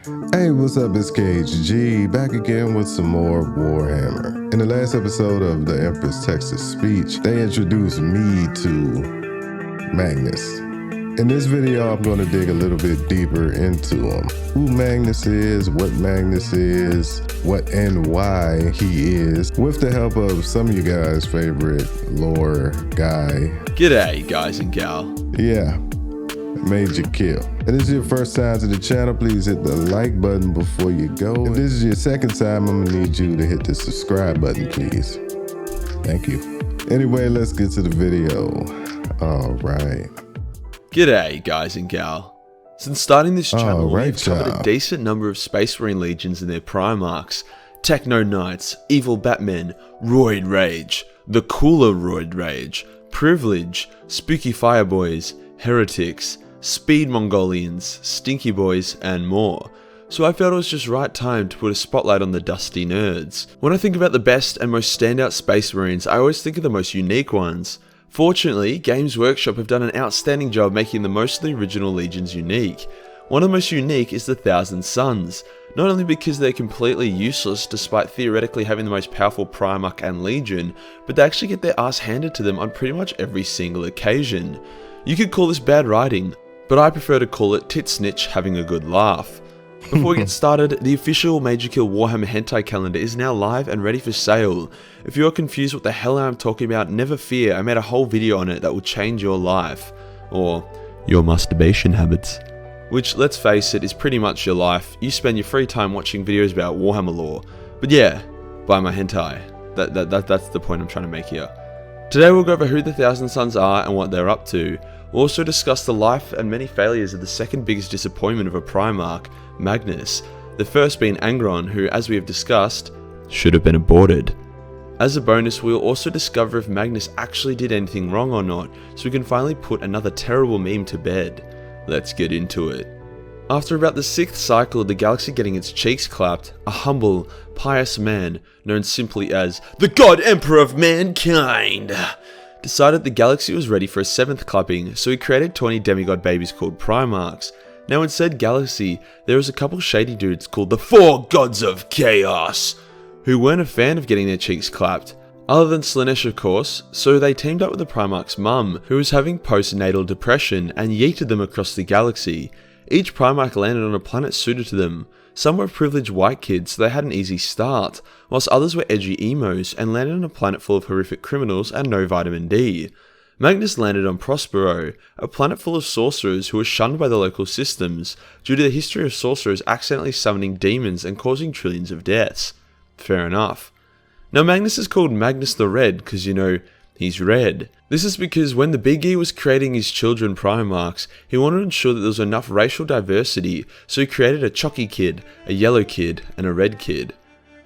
Hey, what's up? It's KHG back again with some more Warhammer. In the last episode of the Empress Texas speech, they introduced me to Magnus. In this video, I'm going to dig a little bit deeper into him. Who Magnus is, what and why he is, with the help of some of you guys' favorite lore guy. G'day, guys and gal. Yeah. MajorKill. If this is your first time to the channel, please hit the like button before you go. If this is your second time, I'm gonna need you to hit the subscribe button, please. Thank you. Anyway, let's get to the video. All right. G'day, guys and gal. Since starting this channel, All right, we've covered a decent number of Space Marine legions and their prime arcs: Techno Knights, Evil Batmen, Roid Rage, the cooler Roid Rage, Privilege, Spooky Fireboys, Heretics, Speed Mongolians, Stinky Boys, and more. So I felt it was just right time to put a spotlight on the dusty nerds. When I think about the best and most standout Space Marines, I always think of the most unique ones. Fortunately, Games Workshop have done an outstanding job making the most of the original legions unique. One of the most unique is the Thousand Suns, not only because they're completely useless despite theoretically having the most powerful Primarch and Legion, but they actually get their ass handed to them on pretty much every single occasion. You could call this bad writing, but I prefer to call it tit snitch having a good laugh. Before we get started, the official MajorKill Warhammer Hentai calendar is now live and ready for sale. If you're confused what the hell I'm talking about, never fear, I made a whole video on it that will change your life. Or your masturbation habits. Which, let's face it, is pretty much your life. You spend your free time watching videos about Warhammer lore. But yeah, buy my hentai. That's the point I'm trying to make here. Today we'll go over who the Thousand Suns are and what they're up to. We'll also discuss the life and many failures of the second biggest disappointment of a Primarch, Magnus. The first being Angron, who, as we have discussed, should have been aborted. As a bonus, we'll also discover if Magnus actually did anything wrong or not, so we can finally put another terrible meme to bed. Let's get into it. After about the 6th cycle of the galaxy getting its cheeks clapped, a humble, pious man, known simply as the God Emperor of Mankind, decided the galaxy was ready for a 7th clapping, so he created 20 demigod babies called Primarchs. Now in said galaxy, there was a couple shady dudes called the 4 Gods of Chaos, who weren't a fan of getting their cheeks clapped, other than Slaanesh of course, so they teamed up with the Primarch's mum, who was having postnatal depression, and yeeted them across the galaxy. Each Primarch landed on a planet suited to them. Some were privileged white kids, so they had an easy start, whilst others were edgy emos and landed on a planet full of horrific criminals and no vitamin D. Magnus landed on Prospero, a planet full of sorcerers who were shunned by the local systems, due to the history of sorcerers accidentally summoning demons and causing trillions of deaths. Fair enough. Now Magnus is called Magnus the Red because, you know, he's red. This is because when the Big E was creating his children Primarchs, he wanted to ensure that there was enough racial diversity, so he created a chalky kid, a yellow kid, and a red kid.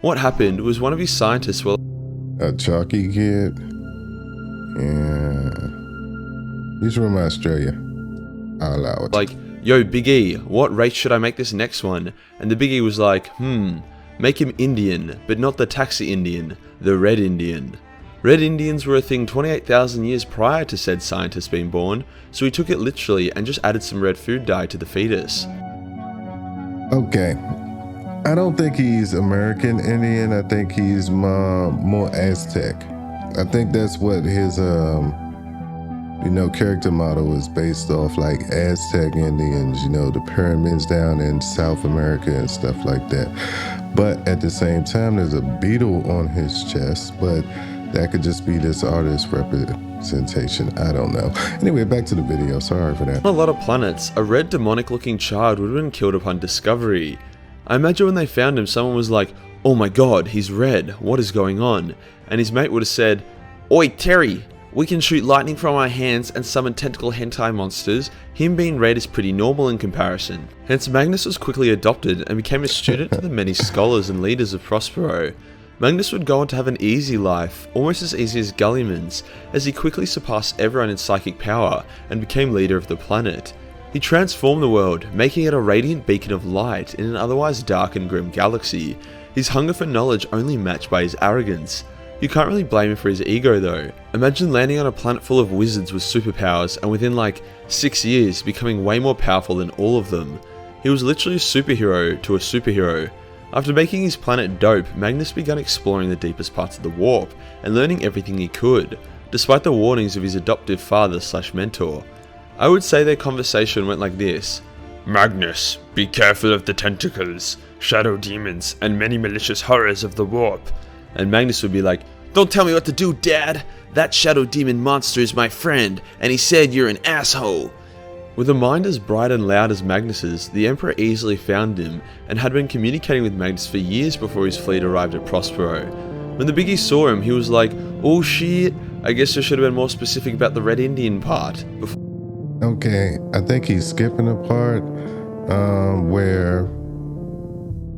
What happened was one of his scientists A chalky kid? Yeah. He's from Australia. I'll allow it. like, yo Big E, what race should I make this next one? And the Big E was like, make him Indian, but not the taxi Indian, the Red Indian. Red Indians were a thing 28,000 years prior to said scientist being born, so he took it literally and just added some red food dye to the fetus. Okay. I don't think he's American Indian. I think he's more Aztec. I think that's what his character model is based off, like Aztec Indians, the pyramids down in South America and stuff like that. But at the same time, there's a beetle on his chest, but that could just be this artist's representation. I don't know. Anyway, back to the video. Sorry for that. On a lot of planets, a red demonic looking child would have been killed upon discovery. I imagine when they found him, someone was like, oh my god, he's red, what is going on? And his mate would have said, oi Terry, we can shoot lightning from our hands and summon tentacle hentai monsters. Him being red is pretty normal in comparison. Hence Magnus was quickly adopted and became a student to the many scholars and leaders of Prospero. Magnus would go on to have an easy life, almost as easy as Gulliman's, as he quickly surpassed everyone in psychic power and became leader of the planet. He transformed the world, making it a radiant beacon of light in an otherwise dark and grim galaxy, his hunger for knowledge only matched by his arrogance. You can't really blame him for his ego though. Imagine landing on a planet full of wizards with superpowers and within like 6 years becoming way more powerful than all of them. He was literally a superhero to a superhero. After making his planet dope, Magnus began exploring the deepest parts of the warp and learning everything he could, despite the warnings of his adoptive father/mentor. I would say their conversation went like this: Magnus, be careful of the tentacles, shadow demons, and many malicious horrors of the warp. And Magnus would be like, "Don't tell me what to do, Dad! That shadow demon monster is my friend, and he said you're an asshole!" With a mind as bright and loud as Magnus's, the Emperor easily found him, and had been communicating with Magnus for years before his fleet arrived at Prospero. When the Biggie saw him, he was like, "Oh shit, I guess I should have been more specific about the Red Indian part." Okay, I think he's skipping a part where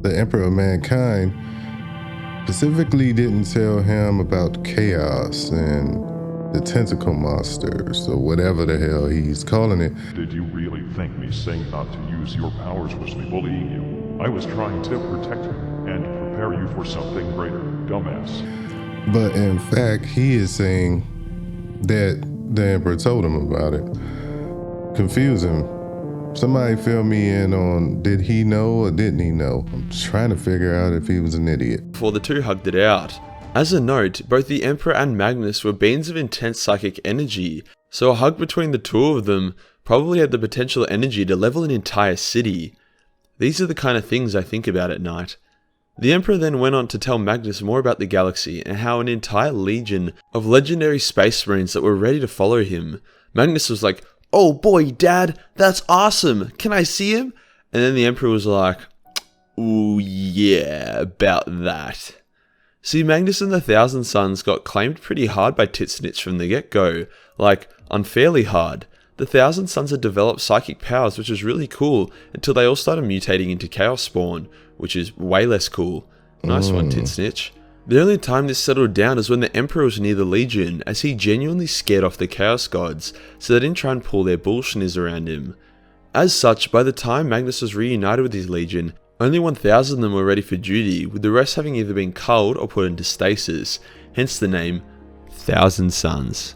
the Emperor of Mankind specifically didn't tell him about chaos and the tentacle monsters, or whatever the hell he's calling it. Did you really think me saying not to use your powers was me bullying you? I was trying to protect you and prepare you for something greater, dumbass. But in fact, he is saying that the Emperor told him about it. Confuse him. Somebody fill me in on, did he know or didn't he know? I'm trying to figure out if he was an idiot. Before the two hugged it out. As a note, both the Emperor and Magnus were beings of intense psychic energy, so a hug between the two of them probably had the potential energy to level an entire city. These are the kind of things I think about at night. The Emperor then went on to tell Magnus more about the galaxy and how an entire legion of legendary space marines that were ready to follow him. Magnus was like, "Oh boy, Dad, that's awesome, can I see him?" And then the Emperor was like, "Ooh yeah, about that." See, Magnus and the Thousand Sons got claimed pretty hard by Titsnitch from the get-go, like, unfairly hard. The Thousand Sons had developed psychic powers, which was really cool, until they all started mutating into Chaos Spawn, which is way less cool. Nice one, Titsnitch. The only time this settled down is when the Emperor was near the Legion, as he genuinely scared off the Chaos Gods, so they didn't try and pull their bullshniz around him. As such, by the time Magnus was reunited with his Legion, only 1,000 of them were ready for duty, with the rest having either been culled or put into stasis, hence the name Thousand Sons.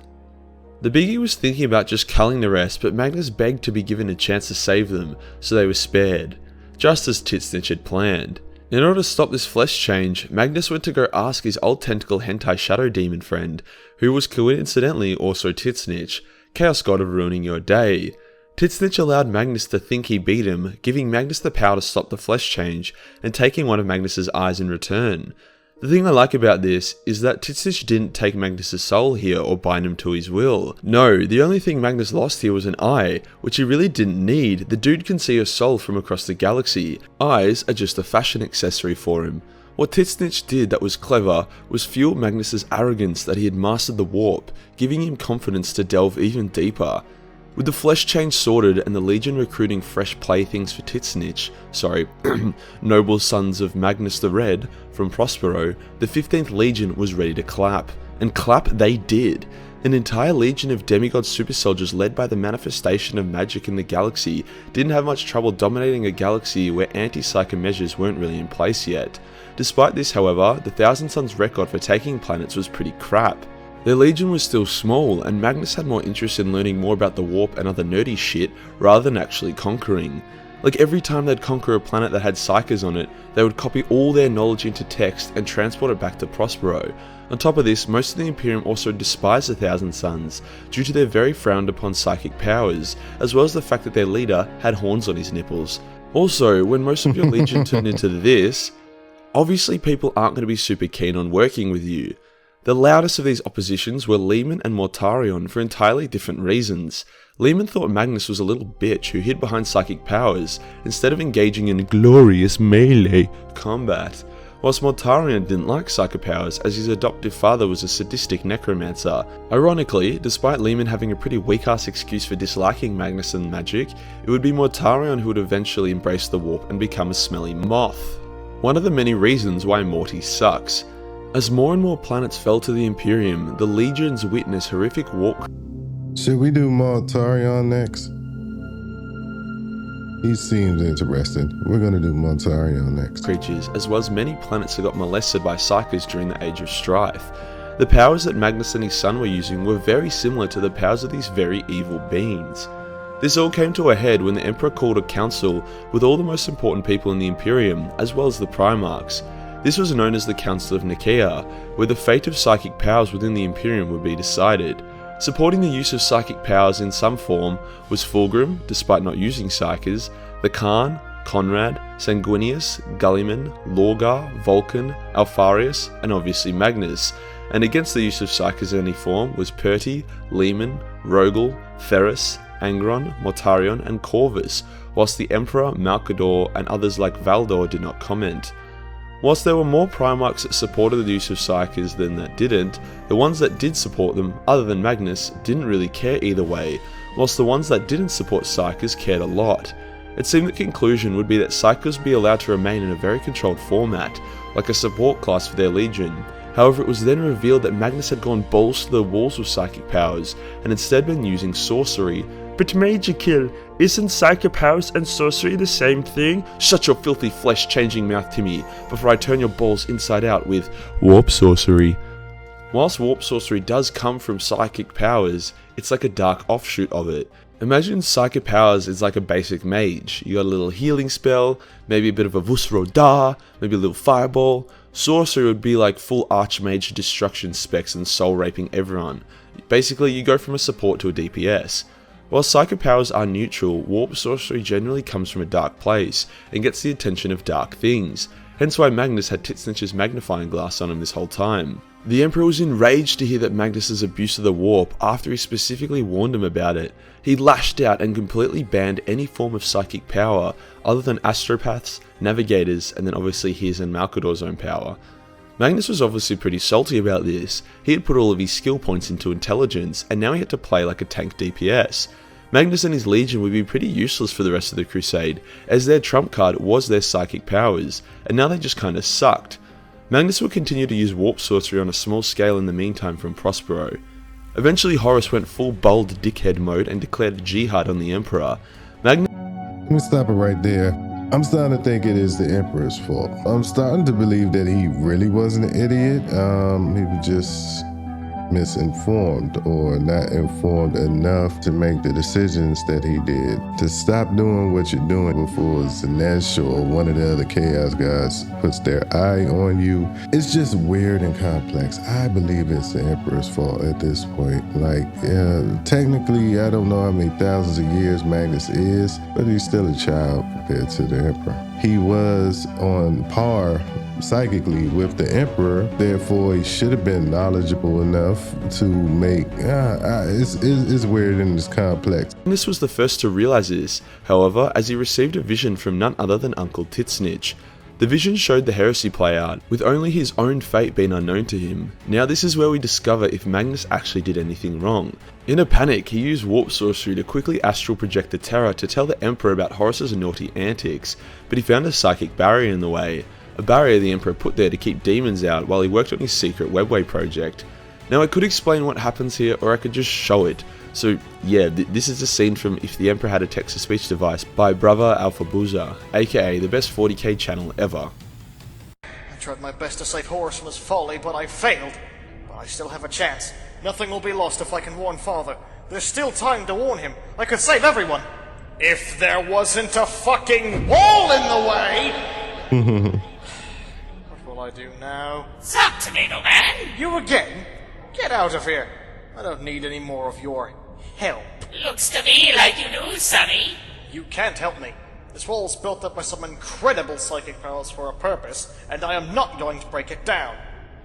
The Biggie was thinking about just culling the rest, but Magnus begged to be given a chance to save them, so they were spared, just as Titsnitch had planned. In order to stop this flesh change, Magnus went to go ask his old tentacle hentai shadow demon friend, who was coincidentally also Titsnitch, Chaos God of ruining your day. Titsnitch allowed Magnus to think he beat him, giving Magnus the power to stop the flesh change, and taking one of Magnus's eyes in return. The thing I like about this is that Titsnitch didn't take Magnus's soul here or bind him to his will. No, the only thing Magnus lost here was an eye, which he really didn't need. The dude can see a soul from across the galaxy. Eyes are just a fashion accessory for him. What Titsnitch did that was clever was fuel Magnus's arrogance that he had mastered the warp, giving him confidence to delve even deeper. With the flesh change sorted and the Legion recruiting fresh playthings for Titsnitch, noble sons of Magnus the Red from Prospero, the 15th Legion was ready to clap. And clap they did. An entire legion of demigod super soldiers led by the manifestation of magic in the galaxy didn't have much trouble dominating a galaxy where anti-psycho measures weren't really in place yet. Despite this, however, the Thousand Sons' record for taking planets was pretty crap. Their legion was still small, and Magnus had more interest in learning more about the warp and other nerdy shit rather than actually conquering. Like every time they'd conquer a planet that had psychers on it, they would copy all their knowledge into text and transport it back to Prospero. On top of this, most of the Imperium also despised the Thousand Sons due to their very frowned upon psychic powers, as well as the fact that their leader had horns on his nipples. Also, when most of your legion turned into this, obviously people aren't going to be super keen on working with you. The loudest of these oppositions were Lehman and Mortarion for entirely different reasons. Lehman thought Magnus was a little bitch who hid behind psychic powers instead of engaging in glorious melee combat, whilst Mortarion didn't like psychic powers as his adoptive father was a sadistic necromancer. Ironically, despite Lehman having a pretty weak-ass excuse for disliking Magnus and magic, it would be Mortarion who would eventually embrace the warp and become a smelly moth. One of the many reasons why Morty sucks. As more and more planets fell to the Imperium, the legions witnessed horrific warp. Should we do Mortarion next? He seems interesting. We're gonna do Mortarion next. Creatures, as well as many planets that got molested by psychers during the Age of Strife. The powers that Magnus and his son were using were very similar to the powers of these very evil beings. This all came to a head when the Emperor called a council with all the most important people in the Imperium, as well as the Primarchs. This was known as the Council of Nicaea, where the fate of psychic powers within the Imperium would be decided. Supporting the use of psychic powers in some form was Fulgrim, despite not using psykers, the Khan, Conrad, Sanguinius, Gulliman, Lorgar, Vulcan, Alfarius, and obviously Magnus. And against the use of psykers in any form was Perti, Lehman, Rogel, Ferris, Angron, Mortarion, and Corvus, whilst the Emperor, Malcador, and others like Valdor did not comment. Whilst there were more Primarchs that supported the use of psykers than that didn't, the ones that did support them, other than Magnus, didn't really care either way, whilst the ones that didn't support psykers cared a lot. It seemed the conclusion would be that psykers would be allowed to remain in a very controlled format, like a support class for their legion. However, it was then revealed that Magnus had gone balls to the walls with psychic powers, and instead been using sorcery. But MajorKill, isn't psychic powers and sorcery the same thing? Shut your filthy flesh-changing mouth, Timmy, before I turn your balls inside out with warp sorcery. Whilst warp sorcery does come from psychic powers, it's like a dark offshoot of it. Imagine psychic powers is like a basic mage. You got a little healing spell, maybe a bit of a Vusro Da, maybe a little fireball. Sorcery would be like full archmage destruction specs and soul raping everyone. Basically, you go from a support to a DPS. While psychic powers are neutral, warp sorcery generally comes from a dark place and gets the attention of dark things, hence why Magnus had Titsnitch's magnifying glass on him this whole time. The Emperor was enraged to hear that Magnus's abuse of the warp after he specifically warned him about it. He lashed out and completely banned any form of psychic power other than astropaths, navigators, and then obviously his and Malcador's own power. Magnus was obviously pretty salty about this. He had put all of his skill points into intelligence, and now he had to play like a tank DPS. Magnus and his legion would be pretty useless for the rest of the crusade, as their trump card was their psychic powers, and now they just kinda sucked. Magnus would continue to use warp sorcery on a small scale in the meantime from Prospero. Eventually Horus went full bold dickhead mode and declared jihad on the Emperor. Let me stop it right there. I'm starting to think it is the Emperor's fault. I'm starting to believe that he really wasn't an idiot. He was just misinformed or not informed enough to make the decisions that he did. To stop doing what you're doing before Zanesh or one of the other Chaos guys puts their eye on you, it's just weird and complex. I believe it's the Emperor's fault at this point. Like, technically, I don't know how many thousands of years Magnus is, but he's still a child compared to the Emperor. He was on par psychically with the Emperor, therefore he should have been knowledgeable enough to make it's weird and it's complex. Magnus was the first to realize this, however, as he received a vision from none other than Uncle Titsnitch. The vision showed the heresy play out, with only his own fate being unknown to him. Now this is where we discover if Magnus actually did anything wrong. In a panic, he used warp sorcery to quickly astral project the Terror to tell the Emperor about Horus's naughty antics, but he found a psychic barrier in the way. A barrier the Emperor put there to keep demons out while he worked on his secret webway project. Now I could explain what happens here, or I could just show it. So yeah, this is a scene from If the Emperor Had a Text-to-Speech Device by Brother Alphabuza, aka the best 40k channel ever. I tried my best to save Horus from his folly, but I failed. But I still have a chance. Nothing will be lost if I can warn Father. There's still time to warn him. I could save everyone. If there wasn't a fucking wall in the way! What will I do now? Stop, Tomato Man! You again? Get out of here. I don't need any more of your help. Looks to me like you do, Sonny. You can't help me. This wall's built up by some incredible psychic powers for a purpose, and I am not going to break it down.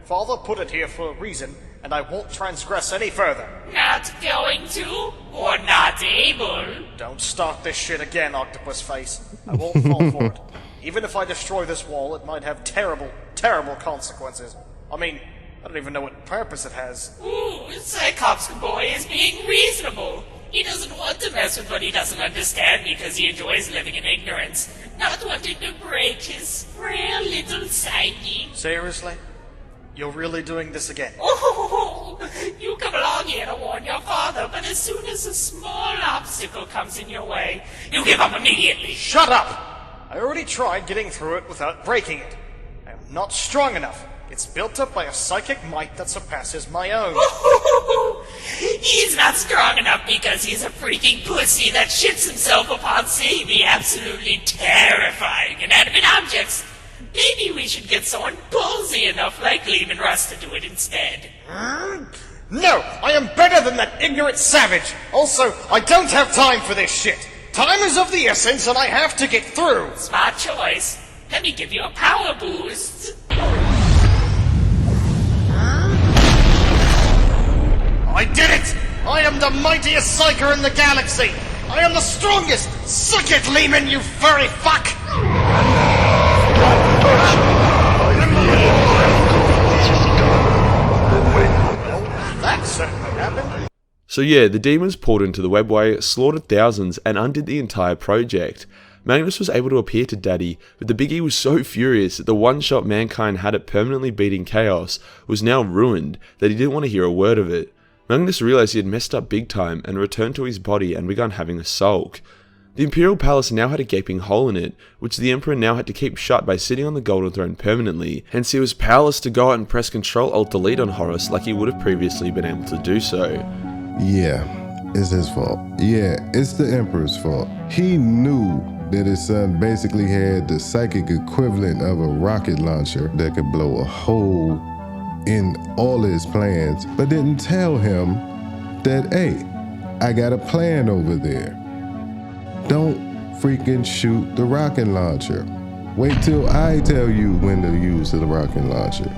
Father put it here for a reason, and I won't transgress any further. Not going to, or not able? Don't start this shit again, Octopus Face. I won't fall for it. Even if I destroy this wall, it might have terrible, terrible consequences. I mean, I don't even know what purpose it has. Ooh, Cyclops boy is being reasonable. He doesn't want to mess with what he doesn't understand because he enjoys living in ignorance, not wanting to break his frail little psyche. Seriously? You're really doing this again? Oh, you come along here to warn your father, but as soon as a small obstacle comes in your way, you give up immediately. Shut up! I already tried getting through it without breaking it. I am not strong enough. It's built up by a psychic might that surpasses my own. He's not strong enough because he's a freaking pussy that shits himself upon seeing the absolutely terrifying inanimate objects. Maybe we should get someone ballsy enough like Lehman Russ to do it instead. No, I am better than that ignorant savage. Also, I don't have time for this shit. Time is of the essence and I have to get through. Smart choice. Let me give you a power boost. I did it! I am the mightiest psyker in the galaxy! I am the strongest! Suck it, Lehman, you furry fuck! That certainly happened. So yeah, the demons poured into the webway, slaughtered thousands, and undid the entire project. Magnus was able to appear to Daddy, but the Big E was so furious that the one shot mankind had at permanently beating Chaos was now ruined that he didn't want to hear a word of it. Magnus realized he had messed up big time and returned to his body and begun having a sulk. The Imperial Palace now had a gaping hole in it, which the Emperor now had to keep shut by sitting on the Golden Throne permanently, hence he was powerless to go out and press Ctrl-Alt-Delete on Horus like he would have previously been able to do so. Yeah, it's his fault. Yeah, it's the Emperor's fault. He knew that his son basically had the psychic equivalent of a rocket launcher that could blow a hole in all his plans, but didn't tell him that, hey, I got a plan over there. Don't freaking shoot the rocket launcher. Wait till I tell you when to use the rocket launcher.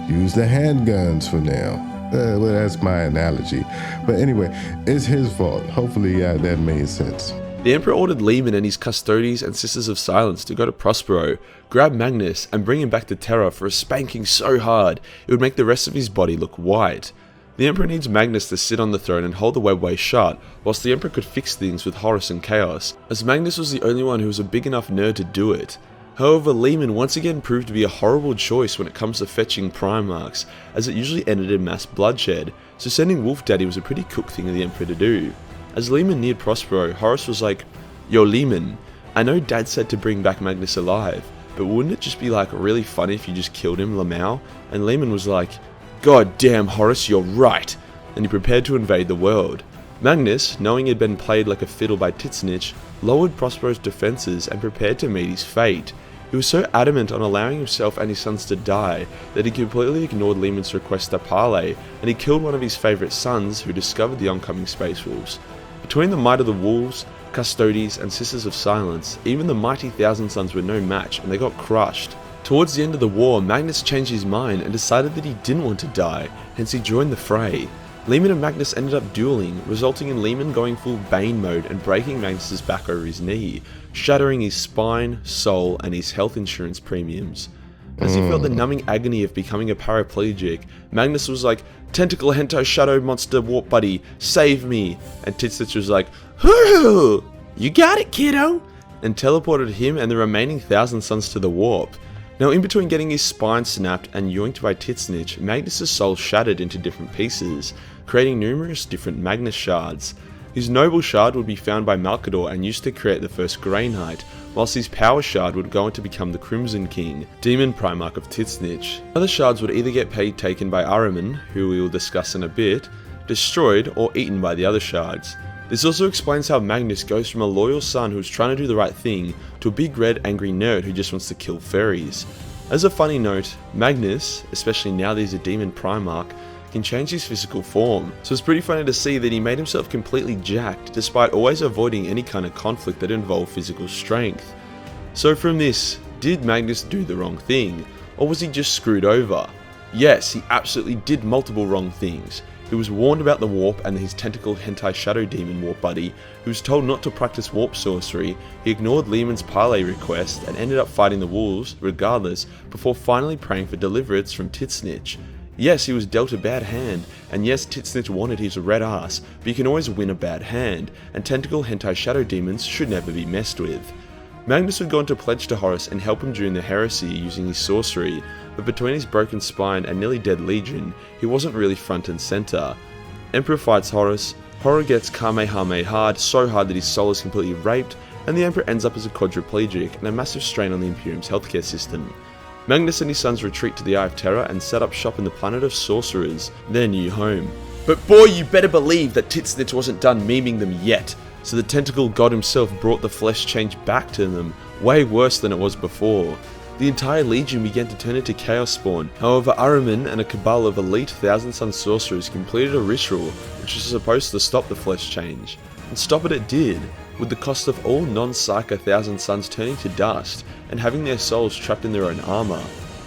Use the handguns for now. Well, that's my analogy. But anyway, it's his fault. Hopefully that made sense. The Emperor ordered Lehman and his Custodes and Sisters of Silence to go to Prospero, grab Magnus, and bring him back to Terra for a spanking so hard it would make the rest of his body look white. The Emperor needs Magnus to sit on the throne and hold the webway shut, whilst the Emperor could fix things with Horus and Chaos, as Magnus was the only one who was a big enough nerd to do it. However, Lehman once again proved to be a horrible choice when it comes to fetching Primarchs, as it usually ended in mass bloodshed, so sending Wolf Daddy was a pretty cook thing of the Emperor to do. As Lehman neared Prospero, Horus was like, "Yo Lehman, I know Dad said to bring back Magnus alive, but wouldn't it just be like really funny if you just killed him, Lamau?" And Lehman was like, "God damn Horus, you're right," and he prepared to invade the world. Magnus, knowing he had been played like a fiddle by Titsnich, lowered Prospero's defences and prepared to meet his fate. He was so adamant on allowing himself and his sons to die that he completely ignored Lehman's request to parley, and he killed one of his favourite sons who discovered the oncoming Space Wolves. Between the might of the Wolves, Custodes and Sisters of Silence, even the mighty Thousand Sons were no match and they got crushed. Towards the end of the war, Magnus changed his mind and decided that he didn't want to die, hence he joined the fray. Lehman and Magnus ended up dueling, resulting in Lehman going full Bane mode and breaking Magnus's back over his knee, shattering his spine, soul and his health insurance premiums. As he felt the numbing agony of becoming a paraplegic, Magnus was like, "Tentacle hentai shadow monster warp buddy, save me!" And Titsnich was like, "Hoo! You got it, kiddo!" and teleported him and the remaining Thousand Sons to the warp. Now, in between getting his spine snapped and yoinked by Titsnich, Magnus' soul shattered into different pieces, creating numerous different Magnus shards. His noble shard would be found by Malkador and used to create the first Grey Knight, whilst his power shard would go on to become the Crimson King, Demon Primarch of Titsnich. Other shards would either get taken by Ahriman, who we will discuss in a bit, destroyed, or eaten by the other shards. This also explains how Magnus goes from a loyal son who's trying to do the right thing to a big red angry nerd who just wants to kill fairies. As a funny note, Magnus, especially now that he's a Demon Primarch, can change his physical form, so it's pretty funny to see that he made himself completely jacked despite always avoiding any kind of conflict that involved physical strength. So from this, did Magnus do the wrong thing, or was he just screwed over? Yes, he absolutely did multiple wrong things. He was warned about the warp and his tentacle hentai shadow demon warp buddy, who was told not to practice warp sorcery. He ignored Lehman's parley request and ended up fighting the wolves regardless, before finally praying for deliverance from Titsnich. Yes, he was dealt a bad hand, and yes, Titsnich wanted his red ass, but you can always win a bad hand, and tentacle hentai shadow demons should never be messed with. Magnus had gone to pledge to Horus and help him during the heresy using his sorcery, but between his broken spine and nearly dead legion, he wasn't really front and center. Emperor fights Horus, Horus gets Kamehameha so hard that his soul is completely raped, and the Emperor ends up as a quadriplegic and a massive strain on the Imperium's healthcare system. Magnus and his sons retreat to the Eye of Terror and set up shop in the planet of sorcerers, their new home. But boy, you better believe that Titsnitch wasn't done memeing them yet, so the tentacle god himself brought the flesh change back to them, way worse than it was before. The entire legion began to turn into Chaos Spawn. However, Ahriman and a cabal of elite Thousand Sun sorcerers completed a ritual which was supposed to stop the flesh change. And stop it did, with the cost of all non-Psycho Thousand Suns turning to dust and having their souls trapped in their own armour.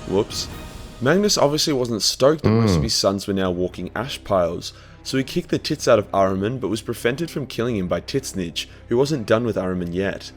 Whoops. Magnus obviously wasn't stoked that most of his sons were now walking ash piles, so he kicked the tits out of Ahriman but was prevented from killing him by Titsnitch, who wasn't done with Ahriman yet.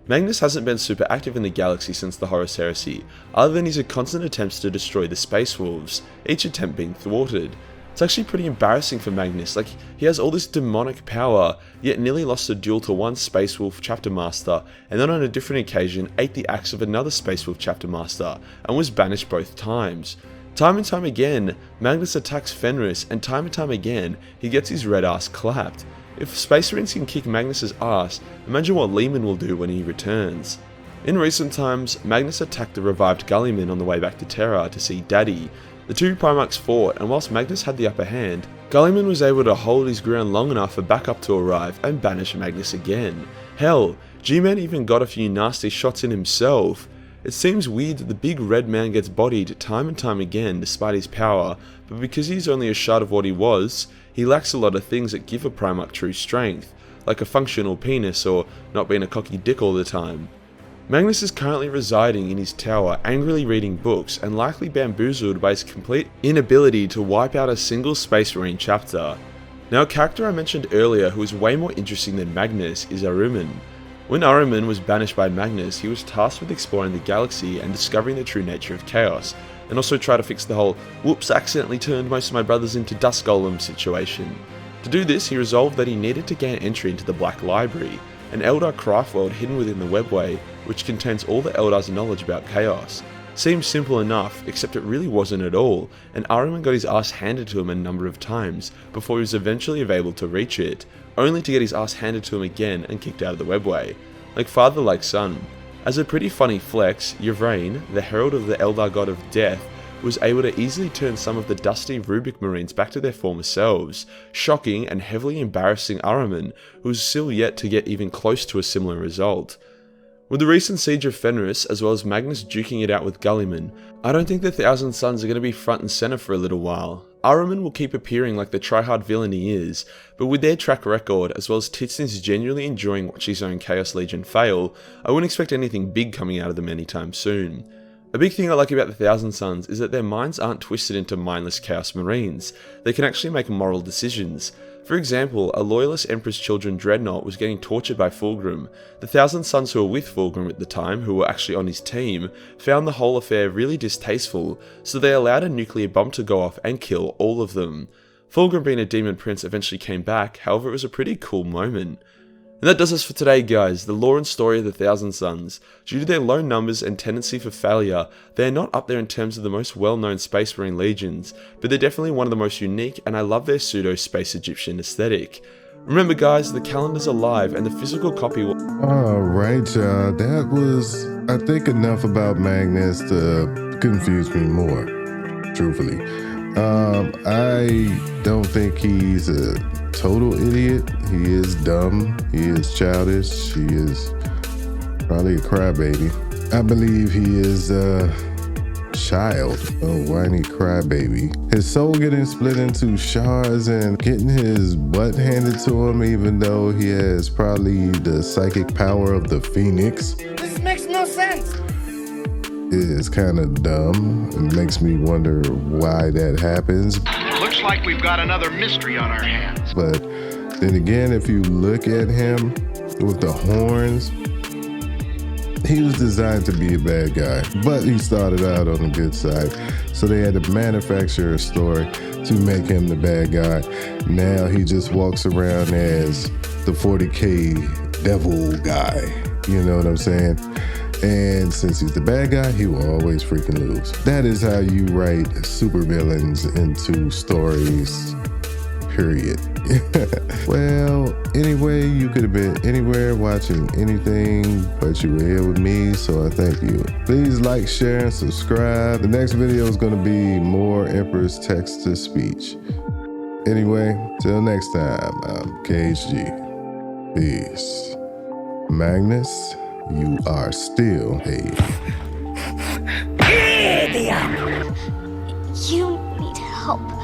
Magnus hasn't been super active in the galaxy since the Horus Heresy, other than his constant attempts to destroy the Space Wolves, each attempt being thwarted. It's actually pretty embarrassing for Magnus, like he has all this demonic power, yet nearly lost a duel to one Space Wolf Chapter Master, and then on a different occasion ate the axe of another Space Wolf Chapter Master, and was banished both times. Time and time again, Magnus attacks Fenris, and time again, he gets his red ass clapped. If Space Marines can kick Magnus's ass, imagine what Lehman will do when he returns. In recent times, Magnus attacked the revived Gulliman on the way back to Terra to see Daddy. The two Primarchs fought, and whilst Magnus had the upper hand, Gulliman was able to hold his ground long enough for backup to arrive and banish Magnus again. Hell, G-Man even got a few nasty shots in himself. It seems weird that the big red man gets bodied time and time again despite his power, but because he's only a shard of what he was, he lacks a lot of things that give a Primarch true strength, like a functional penis or not being a cocky dick all the time. Magnus is currently residing in his tower, angrily reading books, and likely bamboozled by his complete inability to wipe out a single Space Marine chapter. Now, a character I mentioned earlier who is way more interesting than Magnus is Ahriman. When Ahriman was banished by Magnus, he was tasked with exploring the galaxy and discovering the true nature of chaos, and also try to fix the whole "whoops, accidentally turned most of my brothers into dust golem" situation. To do this, he resolved that he needed to gain entry into the Black Library, an Eldar craft world hidden within the webway, which contains all the Eldar's knowledge about chaos. Seems simple enough, except it really wasn't at all, and Ahriman got his ass handed to him a number of times before he was eventually able to reach it, only to get his ass handed to him again and kicked out of the webway. Like father, like son. As a pretty funny flex, Yvraine, the herald of the Eldar god of death, was able to easily turn some of the dusty Rubik Marines back to their former selves, shocking and heavily embarrassing Ahriman, who was still yet to get even close to a similar result. With the recent siege of Fenris, as well as Magnus duking it out with Gulliman, I don't think the Thousand Sons are going to be front and center for a little while. Ahriman will keep appearing like the try-hard villain he is, but with their track record, as well as Titsnitch genuinely enjoying watching his own Chaos Legion fail, I wouldn't expect anything big coming out of them anytime soon. A big thing I like about the Thousand Sons is that their minds aren't twisted into mindless Chaos Marines. They can actually make moral decisions. For example, a loyalist Emperor's Children Dreadnought was getting tortured by Fulgrim. The Thousand Sons who were with Fulgrim at the time, who were actually on his team, found the whole affair really distasteful, so they allowed a nuclear bomb to go off and kill all of them. Fulgrim, being a demon prince, eventually came back, however it was a pretty cool moment. And that does us for today, guys, the lore and story of the Thousand Sons. Due to their low numbers and tendency for failure, they are not up there in terms of the most well-known Space Marine legions, but they're definitely one of the most unique, and I love their pseudo-Space Egyptian aesthetic. Remember guys, the calendar's alive and the physical copy will... Alright, y'all, that was, I think, enough about Magnus to confuse me more, truthfully. I don't think he's a total idiot. He is dumb. He is childish. He is probably a crybaby. I believe he is a child, a whiny crybaby. His soul getting split into shards and getting his butt handed to him, even though he has probably the psychic power of the Phoenix. This makes no sense. Is kind of dumb. It makes me wonder why that happens. Looks like we've got another mystery on our hands. But then again, if you look at him with the horns, he was designed to be a bad guy, but he started out on the good side. So they had to manufacture a story to make him the bad guy. Now he just walks around as the 40K devil guy. You know what I'm saying? And since he's the bad guy, he will always freaking lose. That is how you write supervillains into stories, period. Well, anyway, you could have been anywhere watching anything, but you were here with me, so I thank you. Please like, share, and subscribe. The next video is going to be more Emperor's text-to-speech. Anyway, till next time, I'm KG. Peace. Magnus, you are still a... You need help.